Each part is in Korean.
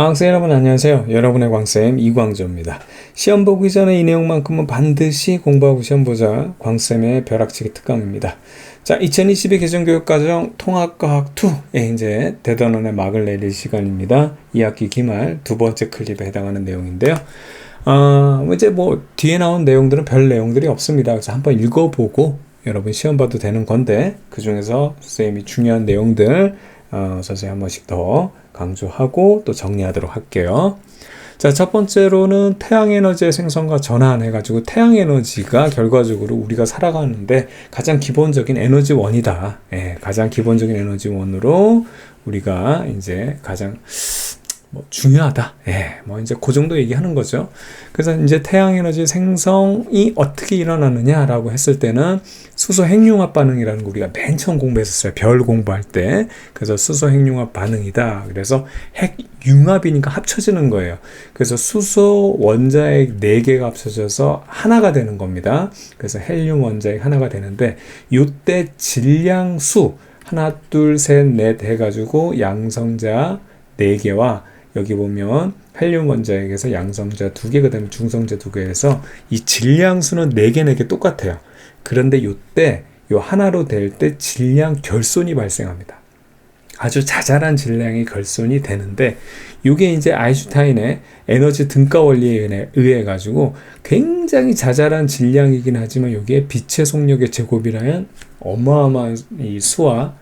학생 여러분 안녕하세요. 여러분의 광쌤 이광조입니다. 시험 보기 전에 이 내용만큼은 반드시 공부하고 시험 보자. 광쌤의 벼락치기 특강입니다. 자, 2022 개정교육과정 통합과학 2에 이제 대단원의 막을 내릴 시간입니다. 2학기 기말 두 번째 클립에 해당하는 내용인데요. 이제 뒤에 나온 내용들은 별 내용들이 없습니다. 그래서 한번 읽어보고 여러분 시험 봐도 되는 건데 그 중에서 선생님이 중요한 내용들 선생님 한 번씩 더 강조하고 또 정리하도록 할게요. 자, 첫 번째로는 태양에너지의 생성과 전환해가지고 태양에너지가 결과적으로 우리가 살아가는데 가장 기본적인 에너지원이다. 가장 기본적인 에너지원으로 우리가 이제 가장 중요하다. 이제 그 정도 얘기하는 거죠. 그래서 이제 태양에너지 생성이 어떻게 일어나느냐라고 했을 때는 수소 핵융합 반응이라는 거 우리가 맨 처음 공부했었어요. 별 공부할 때. 그래서 수소 핵융합 반응이다. 그래서 핵융합이니까 합쳐지는 거예요. 그래서 수소 원자핵 4개가 합쳐져서 하나가 되는 겁니다. 그래서 헬륨 원자핵 하나가 되는데 이때 질량수 하나, 둘, 셋, 넷 해가지고 양성자 4개와 여기 보면 헬륨 원자핵에서 양성자 2개, 그 다음에 중성자 2개에서 이 질량수는 4개 똑같아요. 그런데 이때 요 하나로 될 때 질량 결손이 발생합니다. 아주 자잘한 질량의 결손이 되는데 이게 이제 아인슈타인의 에너지 등가 원리에 의해 가지고 굉장히 자잘한 질량이긴 하지만 여기에 빛의 속력의 제곱이라는 어마어마한 이 수와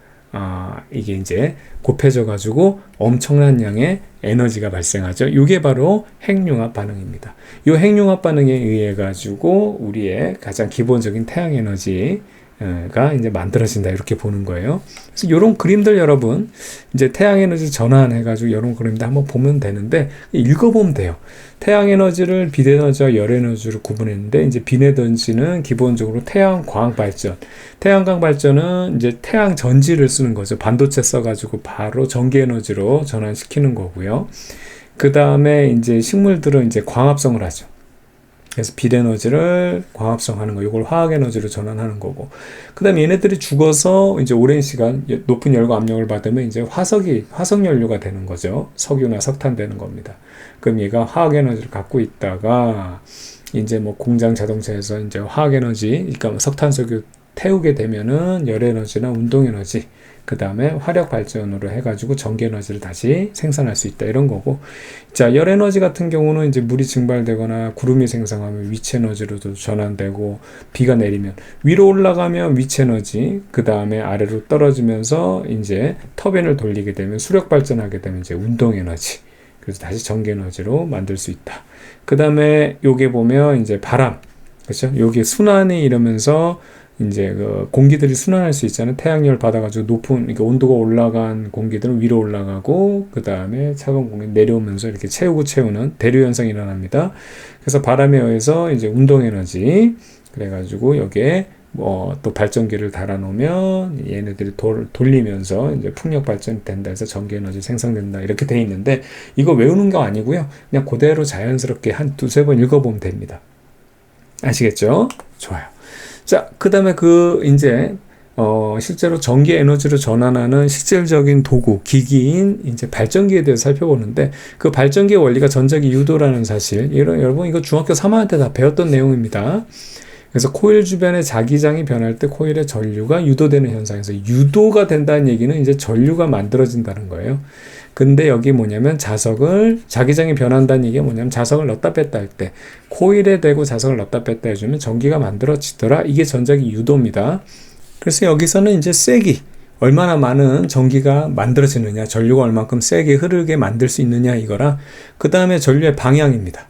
이게 이제 곱해져 가지고 엄청난 양의 에너지가 발생하죠. 이게 바로 핵융합 반응입니다. 이 핵융합 반응에 의해 가지고 우리의 가장 기본적인 태양 에너지가 이제 만들어진다 이렇게 보는 거예요. 그래서 이런 그림들 여러분 이제 태양 에너지 전환해 가지고 이런 그림들 한번 보면 되는데 읽어보면 돼요. 태양 에너지를 빛 에너지와 열 에너지로 구분했는데 이제 빛 에너지는 기본적으로 태양광 발전. 태양광 발전은 이제 태양 전지를 쓰는 거죠. 반도체 써가지고 바로 전기 에너지로 전환시키는 거고요. 그 다음에 이제 식물들은 이제 광합성을 하죠. 그래서 빛 에너지를 광합성하는 거, 이걸 화학 에너지로 전환하는 거고. 그 다음에 얘네들이 죽어서 이제 오랜 시간 높은 열과 압력을 받으면 이제 화석 연료가 되는 거죠. 석유나 석탄 되는 겁니다. 그럼 얘가 화학 에너지를 갖고 있다가 이제 공장 자동차에서 이제 화학 에너지, 그러니까 석탄, 석유 태우게 되면은 열 에너지나 운동 에너지, 그 다음에 화력 발전으로 해가지고 전기 에너지를 다시 생산할 수 있다 이런 거고. 자, 열 에너지 같은 경우는 이제 물이 증발되거나 구름이 생성하면 위치 에너지로도 전환되고, 비가 내리면 위로 올라가면 위치 에너지, 그 다음에 아래로 떨어지면서 이제 터빈을 돌리게 되면 수력 발전하게 되면 이제 운동 에너지, 그래서 다시 전기 에너지로 만들 수 있다. 그 다음에 요게 보면 이제 바람, 그렇죠? 요게 순환이 이러면서 이제 그 공기들이 순환할 수 있잖아요. 태양열 받아가지고 높은, 그러니까 온도가 올라간 공기들은 위로 올라가고, 그 다음에 차가운 공기 내려오면서 이렇게 채우는 대류 현상이 일어납니다. 그래서 바람에 의해서 이제 운동 에너지, 그래가지고 여기에 또 발전기를 달아놓으면 얘네들이 돌리면서 이제 풍력 발전이 된다 해서 전기 에너지 생성된다 이렇게 돼 있는데 이거 외우는 거 아니고요. 그냥 그대로 자연스럽게 한 두세 번 읽어보면 됩니다. 아시겠죠? 좋아요. 자, 그 다음에 실제로 전기 에너지로 전환하는 실질적인 도구, 기기인 이제 발전기에 대해서 살펴보는데 그 발전기의 원리가 전자기 유도라는 사실, 여러분 이거 중학교 3학년 때 다 배웠던 내용입니다. 그래서 코일 주변의 자기장이 변할 때 코일의 전류가 유도되는 현상에서 유도가 된다는 얘기는 이제 전류가 만들어진다는 거예요. 근데 여기 뭐냐면 자기장이 변한다는 얘기가 뭐냐면 자석을 넣었다 뺐다 할 때 코일에 대고 자석을 넣었다 뺐다 해주면 전기가 만들어지더라. 이게 전자기 유도입니다. 그래서 여기서는 이제 세기, 얼마나 많은 전기가 만들어지느냐, 전류가 얼만큼 세게 흐르게 만들 수 있느냐 이거랑 그 다음에 전류의 방향입니다.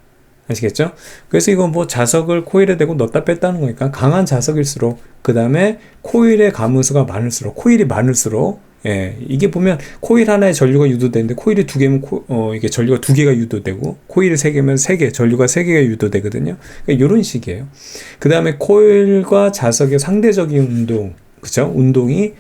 아시겠죠? 그래서 이건 자석을 코일에 대고 넣었다 뺐다 하는 거니까 강한 자석일수록, 그 다음에 코일의 가무수가 많을수록, 코일이 많을수록, 이게 보면 코일 하나에 전류가 유도되는데 코일이 2개면 이게 전류가 2개가 유도되고, 코일이 3개면 3개, 전류가 3개가 유도되거든요. 그러니까 이런 식이에요. 그 다음에 코일과 자석의 상대적인 운동, 그쵸? 운동이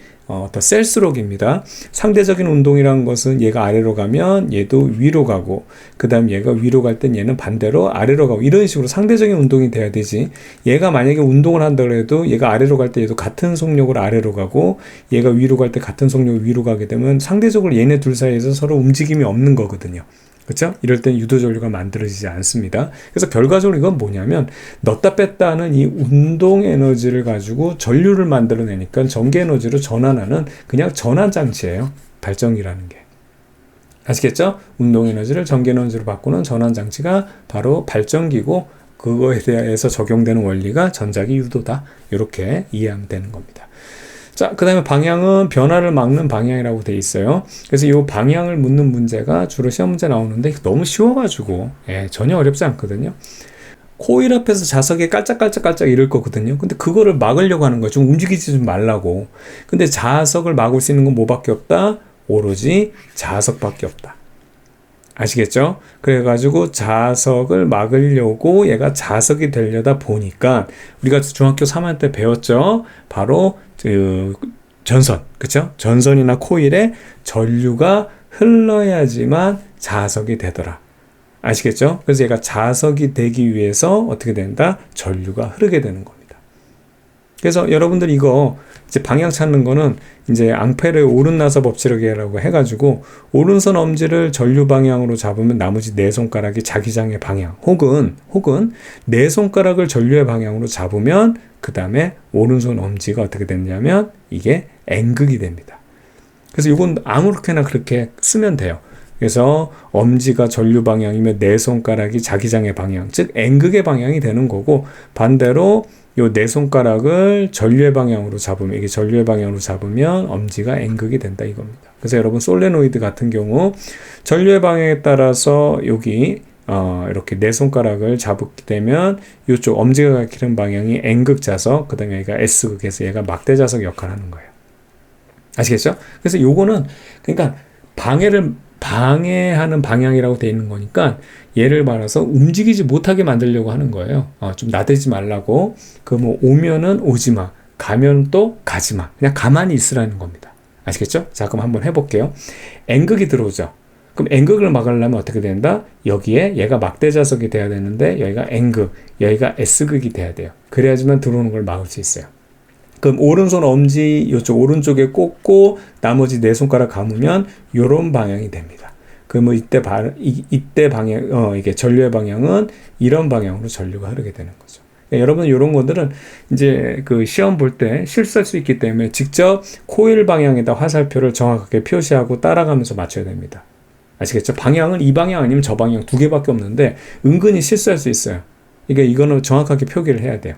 더 셀수록입니다. 상대적인 운동이라는 것은 얘가 아래로 가면 얘도 위로 가고, 그 다음 얘가 위로 갈 땐 얘는 반대로 아래로 가고, 이런 식으로 상대적인 운동이 돼야 되지. 얘가 만약에 운동을 한다고 해도 얘가 아래로 갈 때 얘도 같은 속력으로 아래로 가고, 얘가 위로 갈 때 같은 속력으로 위로 가게 되면 상대적으로 얘네 둘 사이에서 서로 움직임이 없는 거거든요. 그렇죠? 이럴 땐 유도전류가 만들어지지 않습니다. 그래서 결과적으로 이건 뭐냐면 넣다 뺐다 하는 이 운동 에너지를 가지고 전류를 만들어내니까 전기 에너지로 전환하는 그냥 전환 장치예요. 발전기라는 게. 아시겠죠? 운동 에너지를 전기 에너지로 바꾸는 전환 장치가 바로 발전기고 그거에 대해서 적용되는 원리가 전자기 유도다. 이렇게 이해하면 되는 겁니다. 자, 그 다음에 방향은 변화를 막는 방향이라고 돼 있어요. 그래서 이 방향을 묻는 문제가 주로 시험 문제 나오는데 너무 쉬워가지고 전혀 어렵지 않거든요. 코일 앞에서 자석이 깔짝깔짝깔짝 이럴 거거든요. 근데 그거를 막으려고 하는 거예요. 좀 움직이지 좀 말라고. 근데 자석을 막을 수 있는 건 뭐밖에 없다? 오로지 자석밖에 없다. 아시겠죠? 그래가지고 자석을 막으려고 얘가 자석이 되려다 보니까 우리가 중학교 3학년 때 배웠죠? 바로 그 전선, 그쵸? 전선이나 코일에 전류가 흘러야지만 자석이 되더라. 아시겠죠? 그래서 얘가 자석이 되기 위해서 어떻게 된다? 전류가 흐르게 되는 겁니다. 그래서 여러분들 이거 이제 방향 찾는 거는 이제 앙페르의 오른나사 법칙이라고 해가지고 오른손 엄지를 전류 방향으로 잡으면 나머지 네 손가락이 자기장의 방향 혹은 네 손가락을 전류의 방향으로 잡으면 그 다음에 오른손 엄지가 어떻게 되냐면 이게 N극이 됩니다. 그래서 이건 아무렇게나 그렇게 쓰면 돼요. 그래서 엄지가 전류 방향이면 네 손가락이 자기장의 방향, 즉 N극의 방향이 되는 거고 반대로 요 네 손가락을 전류의 방향으로 잡으면 이게 전류의 방향으로 잡으면 엄지가 N극이 된다 이겁니다. 그래서 여러분 솔레노이드 같은 경우 전류의 방향에 따라서 여기 이렇게 네 손가락을 잡게 되면 이쪽 엄지가 가리키는 방향이 N극 자석, 그 다음에 얘가 S극에서 얘가 막대 자석 역할을 하는 거예요. 아시겠죠? 그래서 요거는 그러니까 방해하는 방향이라고 되어 있는 거니까 얘를 말해서 움직이지 못하게 만들려고 하는 거예요. 좀 나대지 말라고. 그 뭐 오면은 오지 마. 가면 또 가지 마. 그냥 가만히 있으라는 겁니다. 아시겠죠? 자, 그럼 한번 해볼게요. N극이 들어오죠. 그럼 N극을 막으려면 어떻게 된다? 여기에 얘가 막대 자석이 돼야 되는데 여기가 N극, 여기가 S극이 돼야 돼요. 그래야지만 들어오는 걸 막을 수 있어요. 그럼 오른손 엄지 이쪽 오른쪽에 꽂고 나머지 네 손가락 감으면 이런 방향이 됩니다. 그러면 이때 방향 이게 전류의 방향은 이런 방향으로 전류가 흐르게 되는 거죠. 그러니까 여러분 이런 것들은 이제 그 시험 볼 때 실수할 수 있기 때문에 직접 코일 방향에다 화살표를 정확하게 표시하고 따라가면서 맞춰야 됩니다. 아시겠죠? 방향은 이 방향 아니면 저 방향 두 개밖에 없는데 은근히 실수할 수 있어요. 그러니까 이거는 정확하게 표기를 해야 돼요.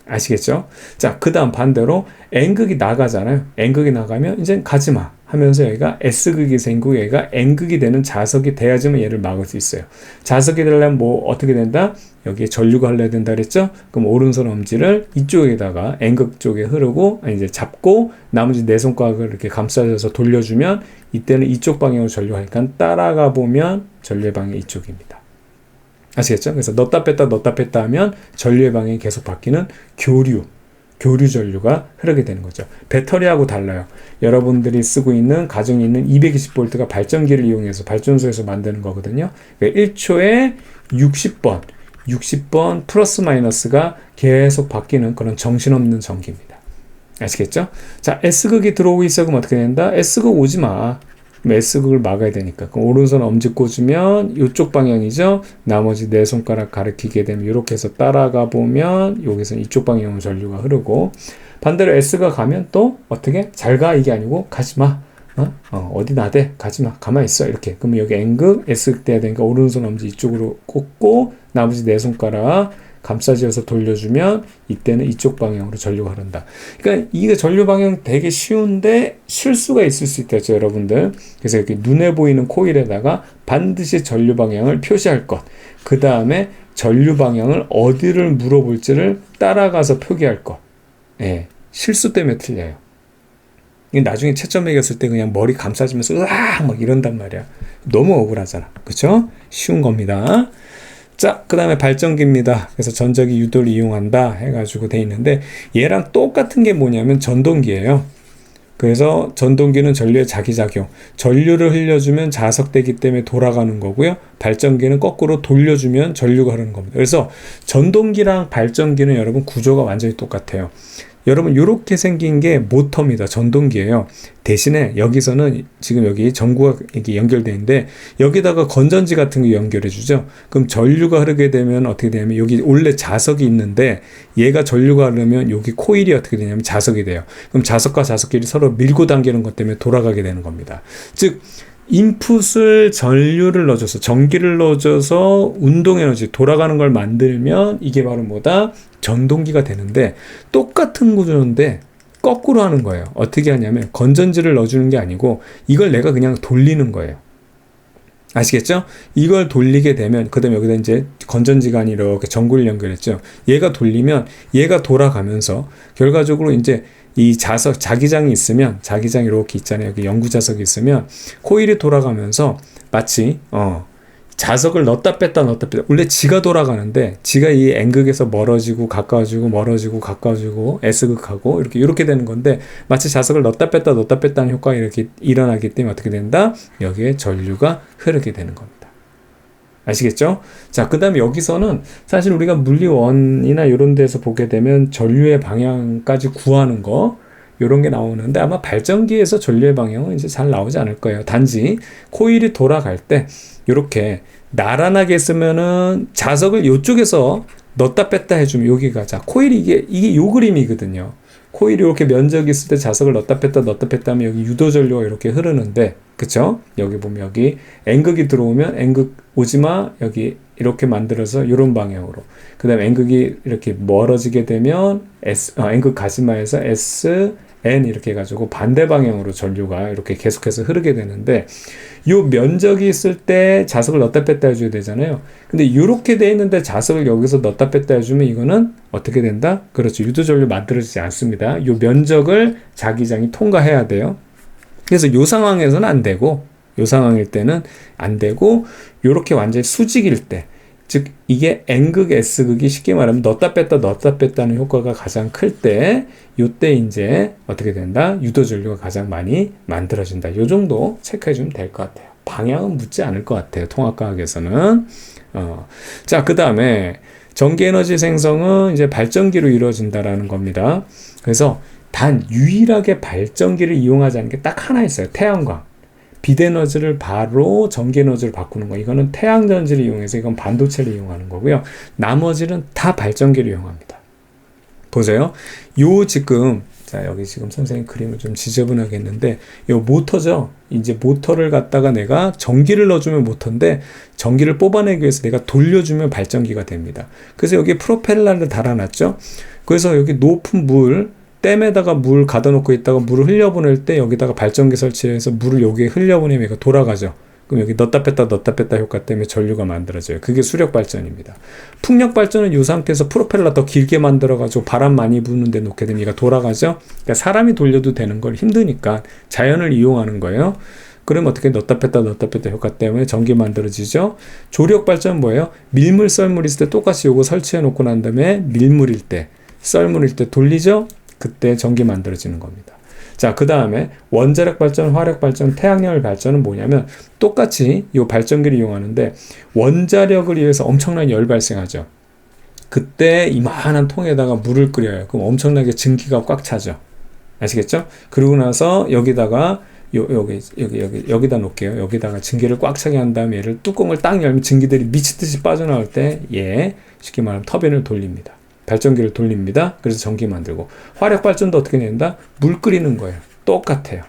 아시겠죠? 자, 그 다음 반대로 N극이 나가잖아요. N극이 나가면 이제 가지마 하면서 여기가 S극이 생기고 여기가 N극이 되는 자석이 돼야지만 얘를 막을 수 있어요. 자석이 되려면 뭐 어떻게 된다? 여기에 전류가 흘러야 된다 그랬죠? 그럼 오른손 엄지를 이쪽에다가 N극 쪽에 흐르고 이제 잡고 나머지 네 손가락을 이렇게 감싸줘서 돌려주면 이때는 이쪽 방향으로 전류가 하니까 따라가 보면 전류의 방향이 이쪽입니다. 아시겠죠? 그래서 넣다 뺐다 하면 전류의 방향이 계속 바뀌는 교류 전류가 흐르게 되는 거죠. 배터리하고 달라요. 여러분들이 쓰고 있는 가정에 있는 220V가 발전기를 이용해서 발전소에서 만드는 거거든요. 그러니까 1초에 60번 플러스 마이너스가 계속 바뀌는 그런 정신없는 전기입니다. 아시겠죠? 자, S극이 들어오고 있어. 그럼 어떻게 된다? S극 오지 마. S극을 막아야 되니까. 그럼 오른손 엄지 꽂으면 이쪽 방향이죠. 나머지 네 손가락 가리키게 되면 이렇게 해서 따라가 보면 여기서 이쪽 방향으로 전류가 흐르고 반대로 S가 가면 또 어떻게? 잘 가 이게 아니고 가지 마. 어디 나대? 가지 마. 가만히 있어. 이렇게. 그러면 여기 N극, S극 돼야 되니까 오른손 엄지 이쪽으로 꽂고 나머지 네 손가락 감싸지어서 돌려주면 이때는 이쪽 방향으로 전류가 흐른다. 그러니까 이게 전류 방향 되게 쉬운데 실수가 있을 수 있다죠, 여러분들. 그래서 이렇게 눈에 보이는 코일에다가 반드시 전류 방향을 표시할 것. 그 다음에 전류 방향을 어디를 물어볼지를 따라가서 표기할 것. 예, 실수 때문에 틀려요. 나중에 채점 매겼을 때 그냥 머리 감싸지면서 으악 막 이런단 말이야. 너무 억울하잖아. 그쵸? 쉬운 겁니다. 자, 그 다음에 발전기입니다. 그래서 전자기 유도를 이용한다 해가지고 돼 있는데 얘랑 똑같은 게 뭐냐면 전동기예요. 그래서 전동기는 전류의 자기작용, 전류를 흘려주면 자석되기 때문에 돌아가는 거고요. 발전기는 거꾸로 돌려주면 전류가 흐르는 겁니다. 그래서 전동기랑 발전기는 여러분 구조가 완전히 똑같아요. 여러분 이렇게 생긴 게 모터입니다. 전동기예요. 대신에 여기서는 지금 여기 전구가 이렇게 연결되어 있는데 여기다가 건전지 같은 거 연결해 주죠. 그럼 전류가 흐르게 되면 어떻게 되냐면 여기 원래 자석이 있는데 얘가 전류가 흐르면 여기 코일이 어떻게 되냐면 자석이 돼요. 그럼 자석과 자석끼리 서로 밀고 당기는 것 때문에 돌아가게 되는 겁니다. 즉 인풋을 전류를 넣어줘서 전기를 넣어줘서 운동 에너지 돌아가는 걸 만들면 이게 바로 뭐다? 전동기가 되는데 똑같은 구조인데 거꾸로 하는 거예요. 어떻게 하냐면 건전지를 넣어주는 게 아니고 이걸 내가 그냥 돌리는 거예요. 아시겠죠? 이걸 돌리게 되면 그 다음에 여기다 이제 건전지가 아니라 이렇게 전구를 연결했죠. 얘가 돌리면 얘가 돌아가면서 결과적으로 이제 이 자석, 자기장이 있으면, 자기장이 이렇게 있잖아요. 여기 연구 자석이 있으면 코일이 돌아가면서 마치 자석을 넣었다 뺐다 원래 지가 돌아가는데 지가 이 N극에서 멀어지고 가까워지고 멀어지고 가까워지고 S극하고 이렇게 되는 건데 마치 자석을 넣었다 뺐다 하는 효과가 이렇게 일어나기 때문에 어떻게 된다? 여기에 전류가 흐르게 되는 겁니다. 아시겠죠? 자, 그 다음에 여기서는 사실 우리가 물리원이나 이런 데서 보게 되면 전류의 방향까지 구하는 거 요런 게 나오는데 아마 발전기에서 전류의 방향은 이제 잘 나오지 않을 거예요. 단지 코일이 돌아갈 때 이렇게 나란하게 쓰면은 자석을 이쪽에서 넣었다 뺐다 해주면 여기가 자 코일이 이게 요 그림이거든요. 코일이 이렇게 면적이 있을 때 자석을 넣었다 뺐다 하면 여기 유도 전류가 이렇게 흐르는데 그쵸? 여기 보면 여기 N극이 들어오면 N극 오지마 여기 이렇게 만들어서 이런 방향으로 그 다음에 N극이 이렇게 멀어지게 되면 N극 가지마에서 S, N 이렇게 해가지고 반대 방향으로 전류가 이렇게 계속해서 흐르게 되는데 요 면적이 있을 때 자석을 넣었다 뺐다 해줘야 되잖아요. 근데 이렇게 돼 있는데 자석을 여기서 넣었다 뺐다 해주면 이거는 어떻게 된다? 그렇죠. 유도전류 만들어지지 않습니다. 요 면적을 자기장이 통과해야 돼요. 그래서 요 상황에서는 안 되고 요 상황일 때는 안 되고 요렇게 완전히 수직일 때 즉 이게 N극, S극이 쉽게 말하면 넣었다 뺐다 하는 효과가 가장 클 때 요때 이제 어떻게 된다? 유도전류가 가장 많이 만들어진다. 요 정도 체크해 주면 될 것 같아요. 방향은 묻지 않을 것 같아요. 통합과학에서는. 자, 그 다음에 전기에너지 생성은 이제 발전기로 이루어진다라는 겁니다. 그래서 단 유일하게 발전기를 이용하지 않는 게 딱 하나 있어요. 태양광. 빛에너지를 바로 전기에너지로 바꾸는 거. 이거는 태양전지를 이용해서 이건 반도체를 이용하는 거고요. 나머지는 다 발전기를 이용합니다. 보세요. 요 지금 자 여기 지금 선생님 그림을 좀 지저분하게 했는데 요 모터죠. 이제 모터를 갖다가 내가 전기를 넣어주면 모터인데 전기를 뽑아내기 위해서 내가 돌려주면 발전기가 됩니다. 그래서 여기 프로펠러를 달아놨죠. 그래서 여기 높은 댐에다가 물 가둬 놓고 있다가 물을 흘려보낼 때 여기다가 발전기 설치해서 물을 여기에 흘려보내면 이거 돌아가죠. 그럼 여기 넣었다 뺐다 효과 때문에 전류가 만들어져요. 그게 수력 발전입니다. 풍력 발전은 이 상태에서 프로펠러 더 길게 만들어가지고 바람 많이 부는 데 놓게 되면 얘가 돌아가죠. 그러니까 사람이 돌려도 되는 걸 힘드니까 자연을 이용하는 거예요. 그럼 어떻게 넣었다 뺐다 효과 때문에 전기 만들어지죠. 조력 발전은 뭐예요? 밀물, 썰물 있을 때 똑같이 요거 설치해 놓고 난 다음에 밀물일 때, 썰물일 때 돌리죠. 그때 전기 만들어지는 겁니다. 자, 그 다음에 원자력 발전, 화력 발전, 태양열 발전은 뭐냐면 똑같이 이 발전기를 이용하는데 원자력을 위해서 엄청난 열 발생하죠. 그때 이만한 통에다가 물을 끓여요. 그럼 엄청나게 증기가 꽉 차죠. 아시겠죠? 그러고 나서 여기다가 여기다 놓을게요. 여기다가 증기를 꽉 차게 한 다음에 얘를 뚜껑을 딱 열면 증기들이 미치듯이 빠져나올 때 쉽게 말하면 터빈을 돌립니다. 발전기를 돌립니다. 그래서 전기 만들고 화력 발전도 어떻게 된다? 물 끓이는 거예요. 똑같아요.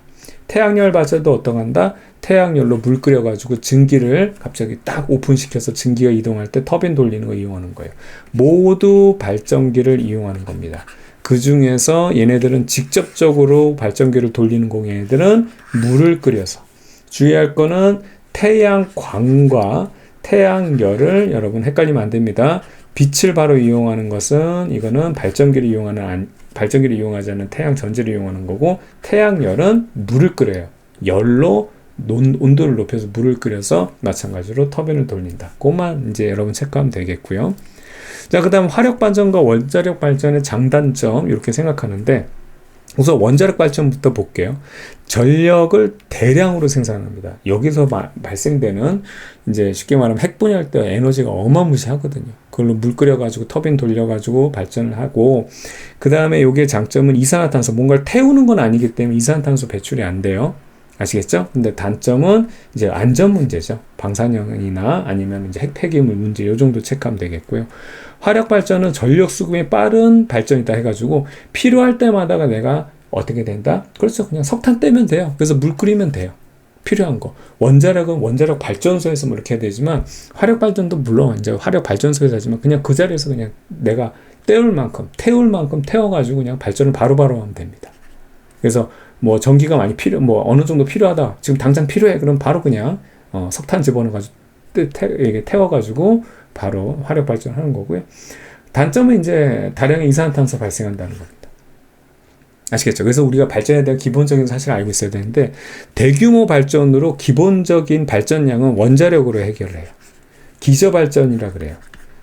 태양열 발전도 어떻게 한다? 태양열로 물 끓여가지고 증기를 갑자기 딱 오픈시켜서 증기가 이동할 때 터빈 돌리는 거 이용하는 거예요. 모두 발전기를 이용하는 겁니다. 그 중에서 얘네들은 직접적으로 발전기를 돌리는 얘네들은 물을 끓여서 주의할 거는 태양광과 태양열을 여러분 헷갈리면 안 됩니다. 빛을 바로 이용하는 것은 이거는 발전기를 이용하지 않는 태양 전지를 이용하는 거고 태양열은 물을 끓여요. 열로 온도를 높여서 물을 끓여서 마찬가지로 터빈을 돌린다. 그것만 이제 여러분 체크하면 되겠고요. 자, 그 다음 화력 발전과 원자력 발전의 장단점 이렇게 생각하는데 우선 원자력 발전부터 볼게요. 전력을 대량으로 생산합니다. 여기서 발생되는 이제 쉽게 말하면 핵 분열 때 에너지가 어마무시하거든요. 그걸로 물 끓여가지고 터빈 돌려가지고 발전을 하고, 그 다음에 요게 장점은 이산화탄소, 뭔가를 태우는 건 아니기 때문에 이산화탄소 배출이 안 돼요. 아시겠죠? 근데 단점은 이제 안전 문제죠. 방사능이나 아니면 이제 핵 폐기물 문제, 요 정도 체크하면 되겠고요. 화력 발전은 전력 수급이 빠른 발전이다 해가지고 필요할 때마다가 내가 어떻게 된다? 그렇죠. 그냥 석탄 떼면 돼요. 그래서 물 끓이면 돼요. 필요한 거. 원자력은 원자력 발전소에서 뭐 이렇게 해야 되지만, 화력 발전도 물론 이제 화력 발전소에서 하지만 그냥 그 자리에서 그냥 내가 태울 만큼 태워가지고 그냥 발전을 바로바로 하면 됩니다. 그래서 뭐 전기가 많이 뭐 어느 정도 필요하다, 지금 당장 필요해, 그럼 바로 그냥 석탄 집어넣어가지고 태워가지고 바로 화력 발전하는 거고요. 단점은 이제 다량의 이산화탄소 발생한다는 겁니다. 아시겠죠? 그래서 우리가 발전에 대한 기본적인 사실을 알고 있어야 되는데, 대규모 발전으로 기본적인 발전량은 원자력으로 해결을 해요. 기저발전이라 그래요.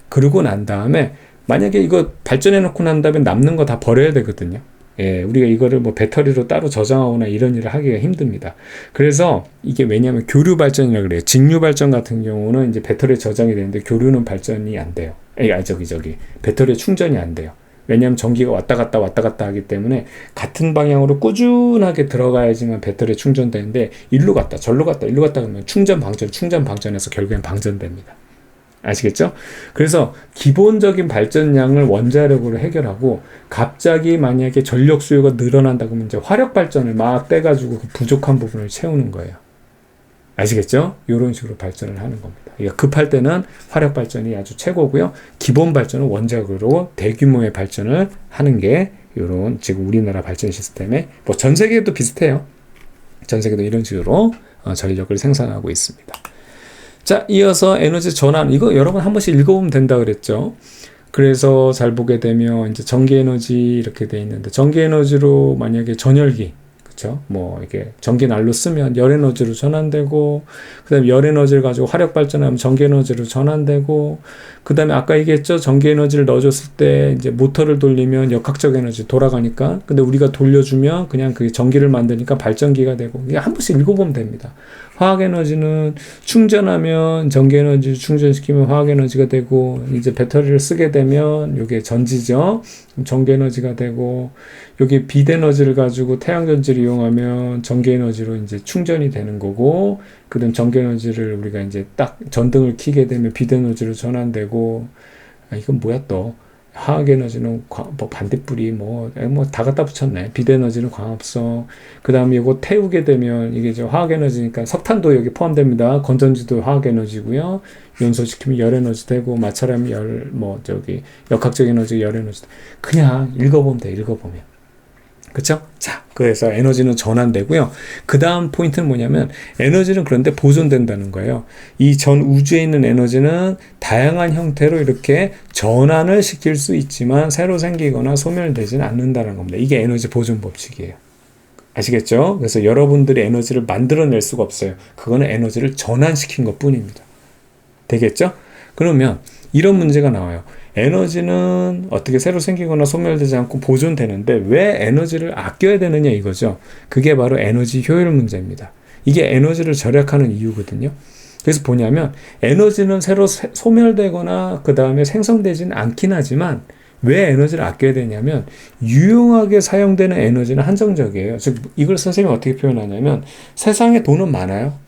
그러고 난 다음에 만약에 이거 발전해 놓고 난 다음에 남는 거 다 버려야 되거든요. 예, 우리가 이거를 뭐 배터리로 따로 저장하거나 이런 일을 하기가 힘듭니다. 그래서 이게 왜냐하면 교류 발전이라 그래요. 직류 발전 같은 경우는 이제 배터리에 저장이 되는데 교류는 발전이 안 돼요. 배터리에 충전이 안 돼요. 왜냐하면 전기가 왔다 갔다 하기 때문에 같은 방향으로 꾸준하게 들어가야지만 배터리에 충전되는데, 일로 갔다 절로 갔다 하면 충전 방전해서 결국엔 방전됩니다. 아시겠죠? 그래서 기본적인 발전량을 원자력으로 해결하고, 갑자기 만약에 전력 수요가 늘어난다 그러면 이제 화력 발전을 막 떼가지고 그 부족한 부분을 채우는 거예요. 아시겠죠? 이런 식으로 발전을 하는 겁니다. 그러니까 급할 때는 화력 발전이 아주 최고고요. 기본 발전은 원자력으로 대규모의 발전을 하는 게 이런 지금 우리나라 발전 시스템에, 뭐 전 세계도 비슷해요. 전 세계도 이런 식으로 전력을 생산하고 있습니다. 자, 이어서 에너지 전환. 이거 여러분 한 번씩 읽어보면 된다 그랬죠. 그래서 잘 보게 되면 이제 전기 에너지 이렇게 돼 있는데, 전기 에너지로 만약에 전열기, 그쵸? 뭐 이게 전기 난로 쓰면 열 에너지로 전환되고, 그다음에 열 에너지를 가지고 화력 발전하면 전기 에너지로 전환되고, 그다음에 아까 얘기했죠. 전기 에너지를 넣어줬을 때 이제 모터를 돌리면 역학적 에너지 돌아가니까, 근데 우리가 돌려주면 그냥 그 전기를 만드니까 발전기가 되고, 이게 한 번씩 읽어보면 됩니다. 화학 에너지는 충전하면 전기 에너지 충전시키면 화학 에너지가 되고, 이제 배터리를 쓰게 되면 이게 전지죠. 전기 에너지가 되고, 여기 빛 에너지를 가지고 태양 전지를 이용하면 전기 에너지로 이제 충전이 되는 거고, 그다음 전기 에너지를 우리가 이제 딱 전등을 켜게 되면 빛 에너지로 전환되고, 이건 뭐야 또? 화학 에너지는 뭐 반딧불이 뭐 다 갖다 붙였네. 빛 에너지는 광합성. 그 다음에 이거 태우게 되면 이게 이제 화학 에너지니까 석탄도 여기 포함됩니다. 건전지도 화학 에너지고요. 연소시키면 열 에너지 되고, 마찰하면 역학적 에너지 열 에너지. 그냥 읽어보면 돼. 읽어보면. 그쵸? 자, 그래서 에너지는 전환되고요. 그 다음 포인트는 뭐냐면, 에너지는 그런데 보존된다는 거예요. 이 전 우주에 있는 에너지는 다양한 형태로 이렇게 전환을 시킬 수 있지만 새로 생기거나 소멸되지는 않는다는 겁니다. 이게 에너지 보존 법칙이에요. 아시겠죠? 그래서 여러분들이 에너지를 만들어낼 수가 없어요. 그거는 에너지를 전환시킨 것 뿐입니다. 되겠죠? 그러면 이런 문제가 나와요. 에너지는 어떻게 새로 생기거나 소멸되지 않고 보존되는데 왜 에너지를 아껴야 되느냐 이거죠. 그게 바로 에너지 효율 문제입니다. 이게 에너지를 절약하는 이유거든요. 그래서 뭐냐면, 에너지는 새로 소멸되거나 그 다음에 생성되지는 않긴 하지만 왜 에너지를 아껴야 되냐면, 유용하게 사용되는 에너지는 한정적이에요. 즉 이걸 선생님이 어떻게 표현하냐면, 세상에 돈은 많아요.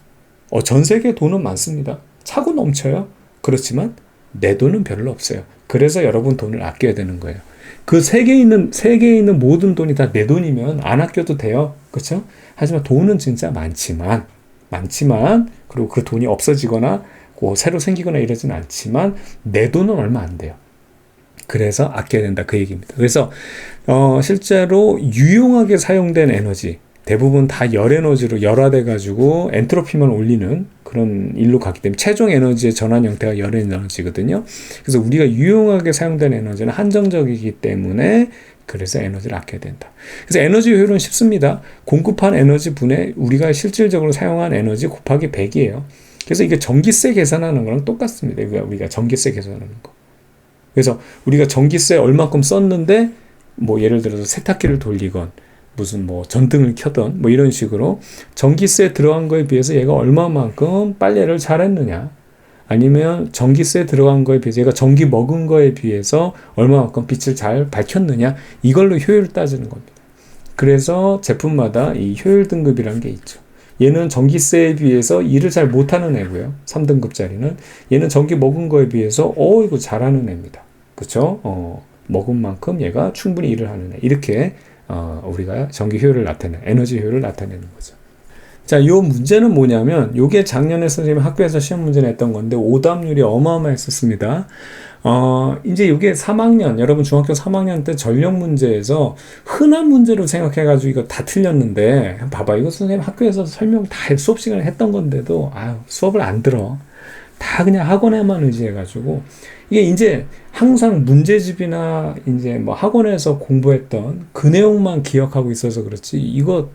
전 세계에 돈은 많습니다. 차고 넘쳐요. 그렇지만 내 돈은 별로 없어요. 그래서 여러분 돈을 아껴야 되는 거예요. 그 세계에 있는 모든 돈이 다 내 돈이면 안 아껴도 돼요. 그렇죠? 하지만 돈은 진짜 많지만, 그리고 그 돈이 없어지거나 새로 생기거나 이러진 않지만 내 돈은 얼마 안 돼요. 그래서 아껴야 된다, 그 얘기입니다. 그래서 실제로 유용하게 사용된 에너지 대부분 다 열 에너지로 열화돼 가지고 엔트로피만 올리는 그런 일로 갔기 때문에 최종 에너지의 전환 형태가 열 에너지거든요. 그래서 우리가 유용하게 사용된 에너지는 한정적이기 때문에, 그래서 에너지를 아껴야 된다. 그래서 에너지 효율은 쉽습니다. 공급한 에너지 분의 우리가 실질적으로 사용한 에너지 곱하기 100이에요. 그래서 이게 전기세 계산하는 거랑 똑같습니다. 우리가 전기세 계산하는 거. 그래서 우리가 전기세 얼마큼 썼는데, 뭐 예를 들어서 세탁기를 돌리건 무슨 뭐 전등을 켜던 뭐 이런 식으로 전기세 들어간 거에 비해서 얘가 얼마만큼 빨래를 잘했느냐, 아니면 전기세 들어간 거에 비해서 얘가 전기 먹은 거에 비해서 얼마만큼 빛을 잘 밝혔느냐, 이걸로 효율을 따지는 겁니다. 그래서 제품마다 이 효율 등급이라는 게 있죠. 얘는 전기세에 비해서 일을 잘 못하는 애고요. 3등급짜리는 얘는 전기 먹은 거에 비해서 이거 잘하는 애입니다. 그쵸? 먹은 만큼 얘가 충분히 일을 하는 애. 이렇게 우리가 전기 효율을 나타내는, 에너지 효율을 나타내는 거죠. 자, 요 문제는 뭐냐면, 요게 작년에 선생님이 학교에서 시험 문제 냈던 건데, 오답률이 어마어마했었습니다. 이제 요게 3학년, 여러분 중학교 3학년 때 전력 문제에서 흔한 문제로 생각해가지고 이거 다 틀렸는데, 봐봐. 이거 선생님 학교에서 설명 다 수업 시간에 했던 건데도, 수업을 안 들어. 다 그냥 학원에만 의지해가지고, 이게 이제 항상 문제집이나 이제 뭐 학원에서 공부했던 그 내용만 기억하고 있어서 그렇지, 이거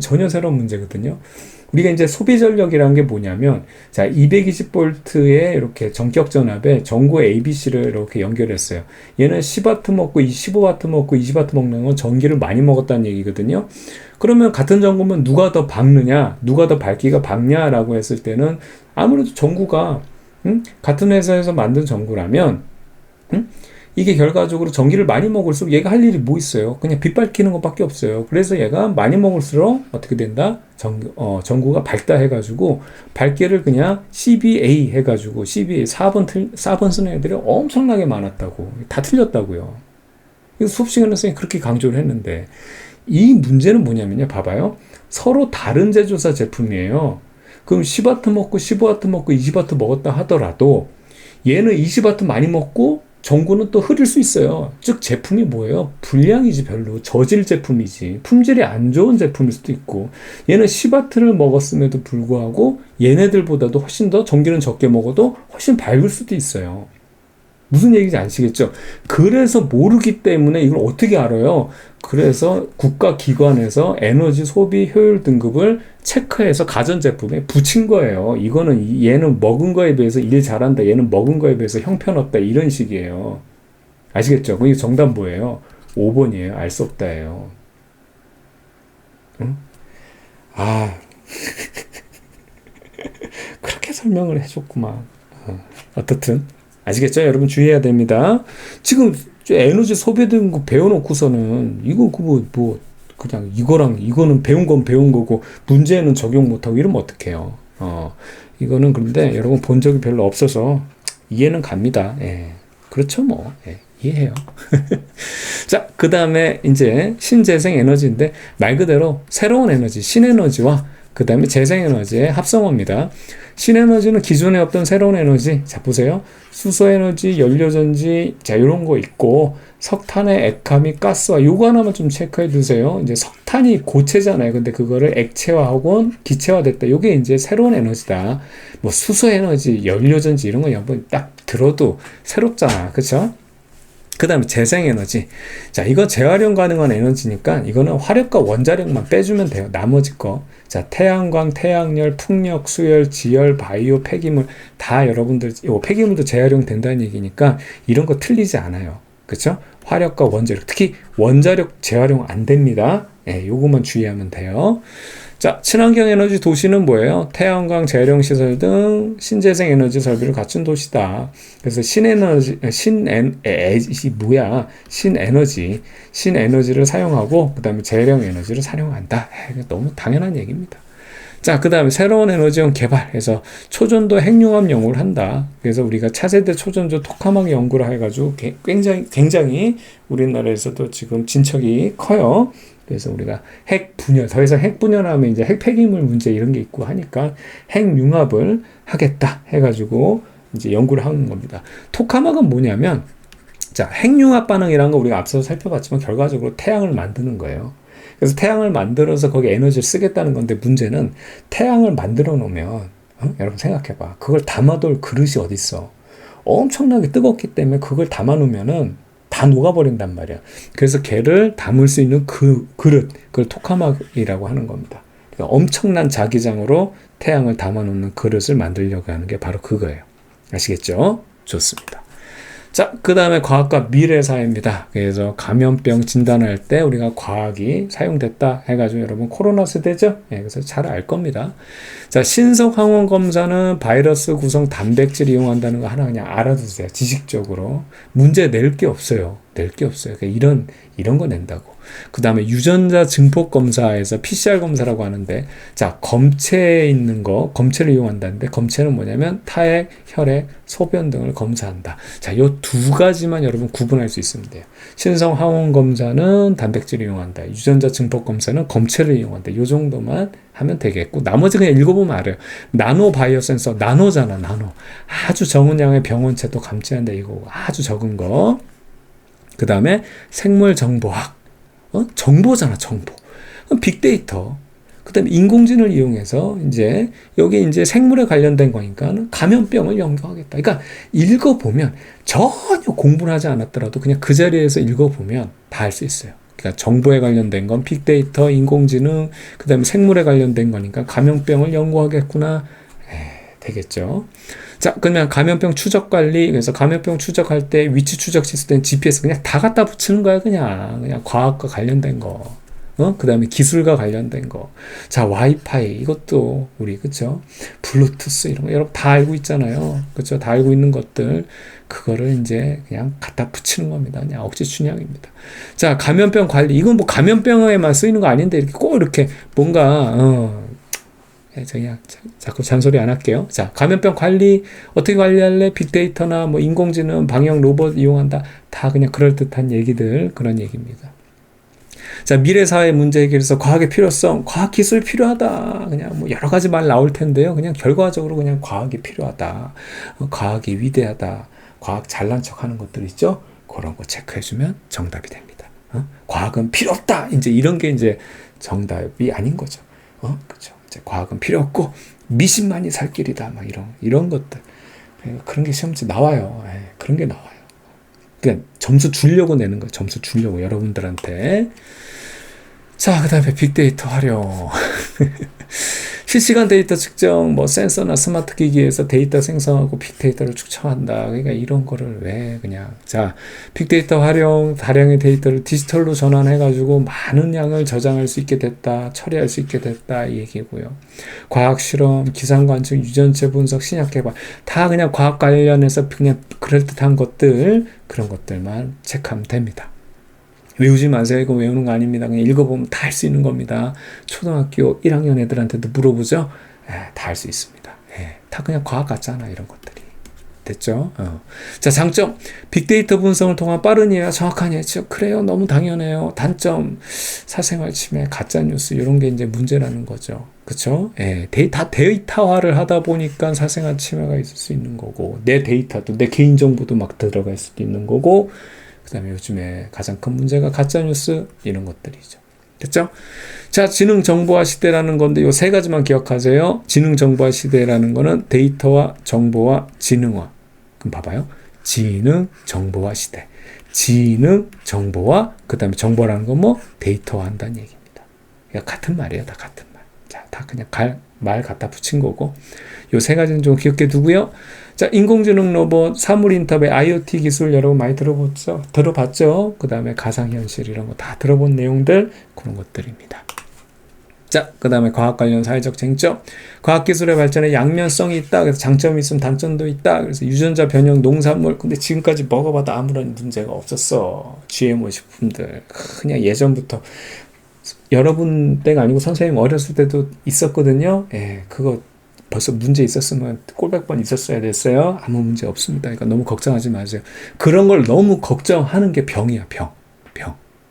전혀 새로운 문제거든요. 우리가 이제 소비 전력이라는 게 뭐냐면, 자, 220V에 이렇게 전격 전압에 전구 ABC를 이렇게 연결했어요. 얘는 10W 먹고 15W 먹고 20W 먹는 건 전기를 많이 먹었다는 얘기거든요. 그러면 같은 전구면 누가 더 밝느냐, 누가 더 밝기가 밝냐라고 했을 때는 아무래도 전구가 같은 회사에서 만든 전구라면 이게 결과적으로 전기를 많이 먹을수록 얘가 할 일이 뭐 있어요? 그냥 빛 밝히는 것밖에 없어요. 그래서 얘가 많이 먹을수록 어떻게 된다? 전구가 밝다 해가지고 밝기를 그냥 CBA 해가지고 CBA 4번 쓰는 애들이 엄청나게 많았다고. 다 틀렸다고요. 이거 수업 시간에 선생님이 그렇게 강조를 했는데, 이 문제는 뭐냐면요. 봐봐요. 서로 다른 제조사 제품이에요. 그럼 10W 먹고 15W 먹고 20W 먹었다 하더라도 얘는 20W 많이 먹고 전구는 또 흐릴 수 있어요. 즉 제품이 뭐예요? 불량이지, 별로. 저질 제품이지. 품질이 안 좋은 제품일 수도 있고, 얘는 10W를 먹었음에도 불구하고 얘네들보다도 훨씬 더 전기는 적게 먹어도 훨씬 밝을 수도 있어요. 무슨 얘기인지 아시겠죠? 그래서 모르기 때문에 이걸 어떻게 알아요? 그래서 국가기관에서 에너지 소비 효율 등급을 체크해서 가전제품에 붙인 거예요. 이거는 얘는 먹은 거에 비해서 일 잘한다, 얘는 먹은 거에 비해서 형편없다, 이런 식이에요. 아시겠죠? 그게 정답 뭐예요? 5번이에요. 알 수 없다예요. 응? 그렇게 설명을 해줬구만. 어떻든 아시겠죠? 여러분 주의해야 됩니다. 지금 에너지 소비 등급 배워놓고서는 이거 그냥 이거는 배운 건 배운 거고 문제는 적용 못하고 이러면 어떡해요. 이거는 그런데 여러분 본 적이 별로 없어서 이해는 갑니다. 예. 그렇죠, 뭐. 예. 이해해요. 자, 그 다음에 이제 신재생 에너지인데 말 그대로 새로운 에너지, 신에너지와 그 다음에 재생에너지의 합성어입니다. 신에너지는 기존에 없던 새로운 에너지. 자, 보세요. 수소에너지, 연료전지, 자, 요런 거 있고, 석탄의 액화 및 가스화, 요거 하나만 좀 체크해 두세요. 이제 석탄이 고체잖아요. 근데 그거를 액체화하고 기체화됐다. 요게 이제 새로운 에너지다. 뭐 수소에너지, 연료전지 이런 거 한번 딱 들어도 새롭잖아. 그쵸? 그 다음에 재생에너지. 자, 이거 재활용 가능한 에너지니까 이거는 화력과 원자력만 빼주면 돼요. 나머지 거. 자, 태양광, 태양열, 풍력, 수열, 지열, 바이오, 폐기물 다 여러분들, 요 폐기물도 재활용 된다는 얘기니까 이런 거 틀리지 않아요. 그쵸? 화력과 원자력, 특히 원자력 재활용 안 됩니다. 예, 요것만 주의하면 돼요. 자, 친환경 에너지 도시는 뭐예요? 태양광 재활용 시설 등 신재생 에너지 설비를 갖춘 도시다. 그래서 신에너지를 사용하고 그 다음에 재활용 에너지를 사용한다. 너무 당연한 얘기입니다. 자, 그 다음에 새로운 에너지원 개발해서 초전도 핵융합 연구를 한다. 그래서 우리가 차세대 초전조 토카마기 연구를 해가지고 굉장히 우리나라에서도 지금 진척이 커요. 그래서 우리가 핵 분열, 더 이상 핵 분열하면 이제 핵 폐기물 문제 이런 게 있고 하니까 핵융합을 하겠다 해가지고 이제 연구를 하는 겁니다. 토카막은 뭐냐면, 자, 핵융합 반응이라는 거 우리가 앞서 살펴봤지만 결과적으로 태양을 만드는 거예요. 그래서 태양을 만들어서 거기 에너지를 쓰겠다는 건데 문제는 태양을 만들어 놓으면, 여러분 생각해봐. 그걸 담아둘 그릇이 어딨어. 엄청나게 뜨겁기 때문에 그걸 담아 놓으면은 다 녹아버린단 말이야. 그래서 걔를 담을 수 있는 그 그릇, 그걸 토카막이라고 하는 겁니다. 그러니까 엄청난 자기장으로 태양을 담아놓는 그릇을 만들려고 하는 게 바로 그거예요. 아시겠죠? 좋습니다. 자, 그 다음에 과학과 미래사회입니다. 그래서 감염병 진단할 때 우리가 과학이 사용됐다 해가지고 여러분 코로나 세대죠? 예, 그래서 잘 알 겁니다. 자, 신속 항원 검사는 바이러스 구성 단백질 이용한다는 거 하나 그냥 알아두세요. 지식적으로. 문제 낼 게 없어요. 낼 게 없어요. 그러니까 이런 거 낸다고. 그 다음에 유전자 증폭 검사에서 PCR 검사라고 하는데, 자, 검체에 있는 거, 검체를 이용한다는데, 검체는 뭐냐면 타액, 혈액, 소변 등을 검사한다. 자, 요 두 가지만 여러분 구분할 수 있으면 돼요. 신성 항원 검사는 단백질을 이용한다. 유전자 증폭 검사는 검체를 이용한다. 요 정도만 하면 되겠고, 나머지 그냥 읽어보면 알아요. 나노 바이오 센서, 나노잖아, 나노. 아주 적은 양의 병원체도 감지한다, 이거. 아주 적은 거. 그 다음에 생물 정보학. 정보잖아, 정보. 빅데이터. 그 다음에 인공지능을 이용해서 여기 생물에 관련된 거니까 감염병을 연구하겠다. 그러니까 읽어보면 전혀 공부를 하지 않았더라도 그냥 그 자리에서 읽어보면 다 알 수 있어요. 그러니까 정보에 관련된 건 빅데이터, 인공지능, 그 다음에 생물에 관련된 거니까 감염병을 연구하겠구나. 되겠죠. 자, 그러면 감염병 추적 관리, 그래서 감염병 추적할 때 위치 추적 시스템 GPS 그냥 다 갖다 붙이는 거야, 그냥 과학과 관련된 거. 그 다음에 기술과 관련된 거. 자, 와이파이, 이것도 우리, 그쵸? 블루투스, 이런 거, 여러분 다 알고 있잖아요. 그쵸? 다 알고 있는 것들. 그거를 그냥 갖다 붙이는 겁니다. 그냥 억지 춘향입니다. 자, 감염병 관리. 이건 뭐 감염병에만 쓰이는 거 아닌데, 이렇게 꼭 이렇게 뭔가, 그냥 자꾸 잔소리 안 할게요. 자, 감염병 관리 어떻게 관리할래? 빅데이터나 뭐 인공지능, 방역 로봇 이용한다. 다 그냥 그럴듯한 얘기들, 그런 얘기입니다. 자, 미래사회 문제 해결에서 과학의 필요성, 과학기술 필요하다. 그냥 뭐 여러 가지 말 나올 텐데요. 그냥 결과적으로 그냥 과학이 필요하다. 과학이 위대하다. 과학 잘난 척 하는 것들 있죠? 그런 거 체크해주면 정답이 됩니다. 과학은 필요 없다. 이런 게 정답이 아닌 거죠. 그렇죠. 과학은 필요 없고 미신만이 살 길이다. 막 이런 것들. 그런 게 시험지 나와요. 그런 게 나와요. 그냥 점수 주려고 내는 거예요. 점수 주려고 여러분들한테. 자, 그 다음에 빅데이터 활용. 실시간 데이터 측정, 뭐 센서나 스마트 기기에서 데이터 생성하고 빅데이터를 축적한다. 그러니까 이런 거를 왜 그냥. 자, 빅데이터 활용, 다량의 데이터를 디지털로 전환해가지고 많은 양을 저장할 수 있게 됐다. 처리할 수 있게 됐다. 이 얘기고요. 과학 실험, 기상 관측, 유전체 분석, 신약 개발. 다 그냥 과학 관련해서 그냥 그럴듯한 것들, 그런 것들만 체크하면 됩니다. 외우지 마세요. 이거 외우는 거 아닙니다. 그냥 읽어보면 다 할 수 있는 겁니다. 초등학교 1학년 애들한테도 물어보죠. 다 할 수 있습니다. 다 그냥 과학 같잖아, 이런 것들이. 됐죠? 자, 장점. 빅데이터 분석을 통한 빠른 이해와 정확한 예측. 그래요. 너무 당연해요. 단점. 사생활 침해, 가짜뉴스, 이런 게 문제라는 거죠. 그쵸? 다 데이터화를 하다 보니까 사생활 침해가 있을 수 있는 거고, 내 데이터도, 내 개인정보도 막 들어갈 수도 있는 거고, 그 다음에 요즘에 가장 큰 문제가 가짜뉴스, 이런 것들이죠. 됐죠? 자, 지능정보화 시대라는 건데 요 세 가지만 기억하세요. 지능정보화 시대라는 거는 데이터와 정보와 지능화. 그럼 봐봐요. 지능정보화 시대. 지능정보화, 그 다음에 정보라는 건 뭐? 데이터화 한다는 얘기입니다. 그러니까 같은 말이에요. 다 같은 말. 자, 다 그냥 말 갖다 붙인 거고. 요 세 가지는 좀 기억해 두고요. 자, 인공지능 로봇, 사물 인터넷, IoT 기술 여러분 많이 들어봤죠? 그 다음에 가상현실 이런 거 다 들어본 내용들, 그런 것들입니다. 자, 그 다음에 과학 관련 사회적 쟁점. 과학기술의 발전에 양면성이 있다. 그래서 장점이 있으면 단점도 있다. 그래서 유전자 변형 농산물. 근데 지금까지 먹어봐도 아무런 문제가 없었어. GMO 식품들. 그냥 예전부터. 여러분 때가 아니고 선생님 어렸을 때도 있었거든요. 그거 벌써 문제 있었으면 꼴백 번 있었어야 됐어요. 아무 문제 없습니다. 그러니까 너무 걱정하지 마세요. 그런 걸 너무 걱정하는 게 병이야, 병.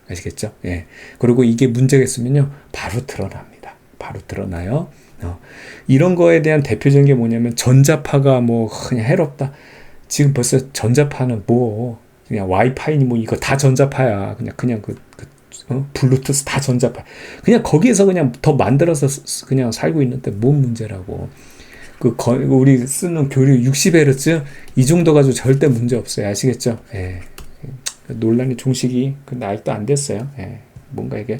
아시겠죠? 그리고 이게 문제가 있으면요, 바로 드러납니다. 바로 드러나요. 이런 거에 대한 대표적인 게 뭐냐면, 전자파가 뭐, 그냥 해롭다. 지금 벌써 전자파는 뭐, 그냥 와이파이니 뭐, 이거 다 전자파야. 그냥 블루투스 다 전자파. 그냥 거기에서 그냥 더 만들어서 그냥 살고 있는데, 뭔 문제라고. 우리 쓰는 교류 60Hz 이 정도 가지고 절대 문제 없어요. 아시겠죠? 논란의 종식이 근데 아직도 안 됐어요. 뭔가 이게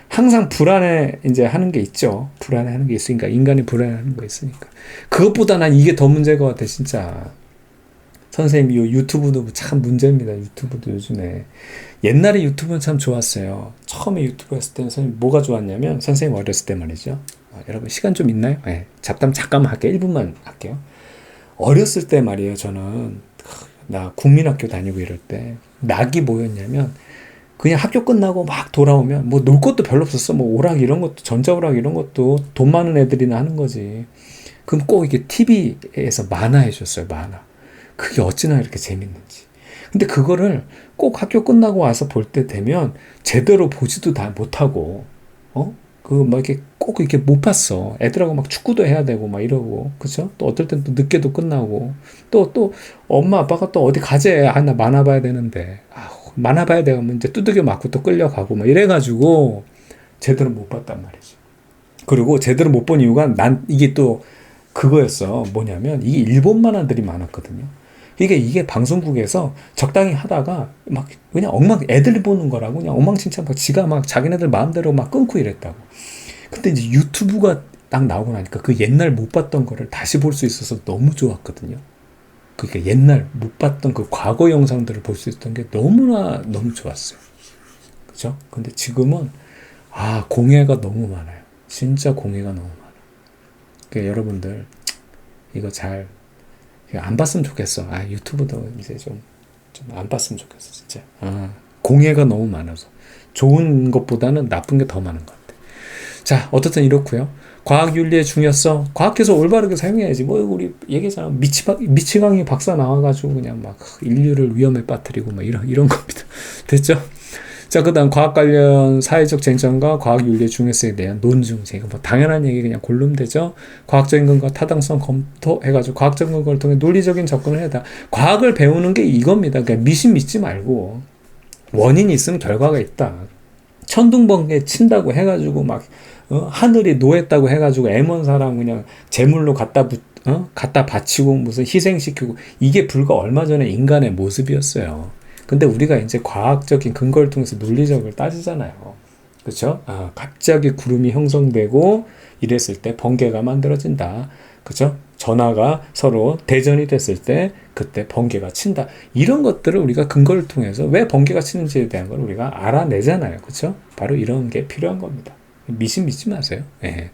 항상 하는 게 있죠. 불안해하는 게 있으니까, 인간이 불안해하는 거 있으니까. 그것보다 난 이게 더 문제인 것 같아, 진짜. 선생님, 이 유튜브도 참 문제입니다. 유튜브도 요즘에. 옛날에 유튜브는 참 좋았어요. 처음에 유튜브 했을 때는 선생님 뭐가 좋았냐면, 선생님 어렸을 때 말이죠. 여러분, 시간 좀 있나요? 네. 잡담 잠깐만 할게요. 1분만 할게요. 어렸을 때 말이에요. 저는, 나 국민학교 다니고 이럴 때, 낙이 뭐였냐면, 그냥 학교 끝나고 막 돌아오면, 뭐 놀 것도 별로 없었어. 뭐 오락 이런 것도, 전자오락 이런 것도 돈 많은 애들이나 하는 거지. 그럼 꼭 이게 TV에서 만화 해줬어요. 만화. 그게 어찌나 이렇게 재밌는지. 근데 그거를 꼭 학교 끝나고 와서 볼 때 되면 제대로 보지도 다 못하고, 막 이렇게 꼭 이렇게 못 봤어. 애들하고 막 축구도 해야 되고 막 이러고, 그쵸? 또 어떨 땐 또 늦게도 끝나고, 또 엄마 아빠가 또 어디 가재. 나 만화 봐야 되는데. 만화 봐야 되면 이제 두들겨 맞고 또 끌려가고 막 이래가지고 제대로 못 봤단 말이지. 그리고 제대로 못 본 이유가 난 이게 또 그거였어. 뭐냐면 이게 일본 만화들이 많았거든요. 이게 방송국에서 적당히 하다가 막 그냥 애들이 보는 거라고 그냥 엉망진창 막 지가 막 자기네들 마음대로 막 끊고 이랬다고. 근데 이제 유튜브가 딱 나오고 나니까 그 옛날 못 봤던 거를 다시 볼 수 있어서 너무 좋았거든요. 그러니까 옛날 못 봤던 그 과거 영상들을 볼 수 있었던 게 너무 좋았어요. 그죠? 근데 지금은 공해가 너무 많아요. 진짜 공해가 너무 많아요. 그러니까 여러분들 이거 잘 안 봤으면 좋겠어. 유튜브도 이제 좀 안 봤으면 좋겠어, 진짜. 공해가 너무 많아서. 좋은 것보다는 나쁜 게 더 많은 것 같아. 자, 어떻든 이렇고요. 과학윤리의 중요성, 과학해서 올바르게 사용해야지. 뭐, 우리 얘기했잖아. 미치광이 박사 나와가지고 그냥 막 인류를 위험에 빠뜨리고 막 이런 겁니다. 됐죠? 자, 그 다음 과학 관련 사회적 쟁점과 과학윤리의 중요성에 대한 논증. 제가 뭐 당연한 얘기 그냥 고르면 되죠. 과학적인 근거 타당성 검토해가지고 과학적인 근거를 통해 논리적인 접근을 해야 돼. 과학을 배우는 게 이겁니다. 그러니까 미신 믿지 말고 원인이 있으면 결과가 있다. 천둥번개 친다고 해가지고 막 하늘이 노했다고 해가지고 애먼 사람 그냥 제물로 갖다 바치고 무슨 희생시키고 이게 불과 얼마 전에 인간의 모습이었어요. 근데 우리가 이제 과학적인 근거를 통해서 논리적을 따지잖아요. 그렇죠? 갑자기 구름이 형성되고 이랬을 때 번개가 만들어진다. 그렇죠? 전하가 서로 대전이 됐을 때 그때 번개가 친다. 이런 것들을 우리가 근거를 통해서 왜 번개가 치는지에 대한 걸 우리가 알아내잖아요. 그렇죠? 바로 이런 게 필요한 겁니다. 미신 믿지 마세요. 예.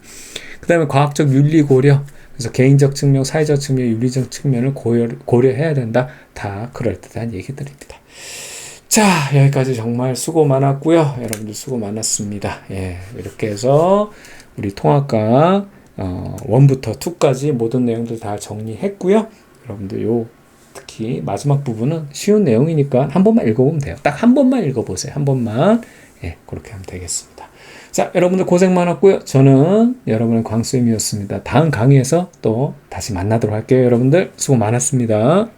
그 다음에 과학적 윤리 고려. 그래서 개인적 측면, 사회적 측면, 윤리적 측면을 고려해야 된다. 다 그럴듯한 얘기들입니다. 자, 여기까지 정말 수고 많았고요. 여러분들 수고 많았습니다. 예, 이렇게 해서 우리 통합과 1부터 2까지 모든 내용들 다 정리했고요. 여러분들 특히 마지막 부분은 쉬운 내용이니까 한 번만 읽어보면 돼요. 딱 한 번만 읽어보세요. 한 번만. 예, 그렇게 하면 되겠습니다. 자, 여러분들 고생 많았고요. 저는 여러분의 광수임이었습니다. 다음 강의에서 또 다시 만나도록 할게요. 여러분들 수고 많았습니다.